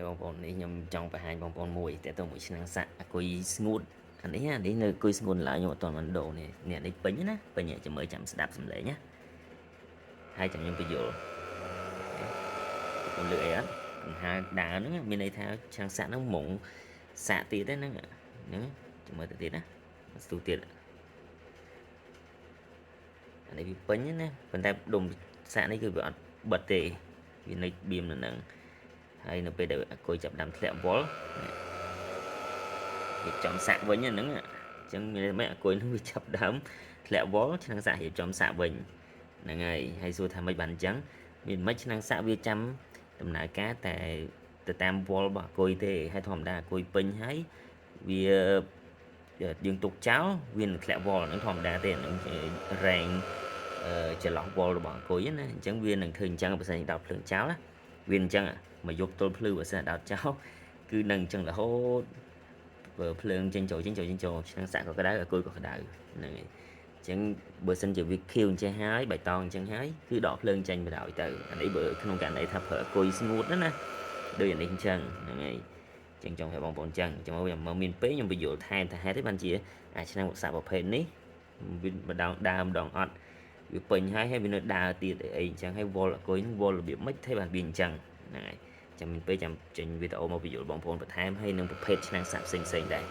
បងប្អូននេះខ្ញុំចង់បង្ហាញបងប្អូនមួយតែទៅមួយឆ្នាំងសាក់អង្គុយស្ងួតអានេះនៅអង្គុយស្ងួតឡើយខ្ញុំអត់ទាន់បានដូរនេះនេះពេញណាពេញចាំមើលចាំស្ដាប់សំឡេងណាហើយចាំខ្ញុំបញ្យល់ខ្ញុំលើកអីអត់កំហាដើរហ្នឹងមានន័យថាឆ្នាំងសាក់ហ្នឹងមុងសាក់ទៀតហ្នឹងចាំមើលទៅទៀតណាស្ទុះទៀតអានេះវាពេញណាប៉ុន្តែដុំសាក់នេះគឺវាអត់បិទទេវានៅបៀមនៅហ្នឹងហើយនៅពេលដែលអង្គុយចាប់ដាំធ្លាក់វល់រៀបចំសាក់វិញហ្នឹងអញ្ចឹងមានន័យថាអង្គុយនឹងវាចាប់ដើមធ្លាក់វល់ឆ្នាំងសាក់រៀបចំសាក់វិញហ្នឹងហើយសួរថាមិនបានអញ្ចឹងមានមិនឆ្នាំងសាក់វាចាំដំណើរការតែទៅតាមវល់របស់អង្គុយទេហើយធម្មតាអង្គុយពេញហើយវាយើងទុកចោលវានឹងធ្លាក់វល់ហ្នឹងធម្មតាទេហ្នឹងរែងចន្លោះវល់របស់អង្គុយណាអញ្ចឹងវានឹងធ្វើអញ្ចឹងបើសិនដោតភ្លើងចោលណាវាអញ្ចឹងមកយកទល់ភ្លឺបើសិនដោតចោលគឺនឹងអញ្ចឹងរហូតភ្លើងចេញចូលឆ្នាំងសាក់ក៏ក្តៅអង្គុយក៏ក្តៅហ្នឹងហើយអញ្ចឹងបើសិនជាវាខៀវអញ្ចឹងហើយបៃតងអញ្ចឹងហើយគឺដកភ្លើងចេញបណ្ដោយទៅអានេះបើក្នុងករណីថាប្រើអង្គុយស្ងួតណាដូចអានេះអញ្ចឹងហ្នឹងហើយចឹងចង់ឲ្យបងប្អូនចឹងមកមានពេលខ្ញុំបញ្យល់ថែមថាហេតុទេបានជាឆ្នាំងសាក់ប្រភេទនេះវាម្ដងដើមម្ដងអត់វាពេញហើយវានៅដើរទៀតអីអញ្ចឹងហើយវល់អង្គុយនឹងវល់របៀបម៉េចទេបានវាអញ្ចឹងហ្នឹងហើយចាំមានពេលចាំចេញវីដេអូមកបញ្យល់បងប្អូនបន្ថែមហើយនឹងប្រភេទឆ្នាំងសាក់ផ្សេងៗដែរ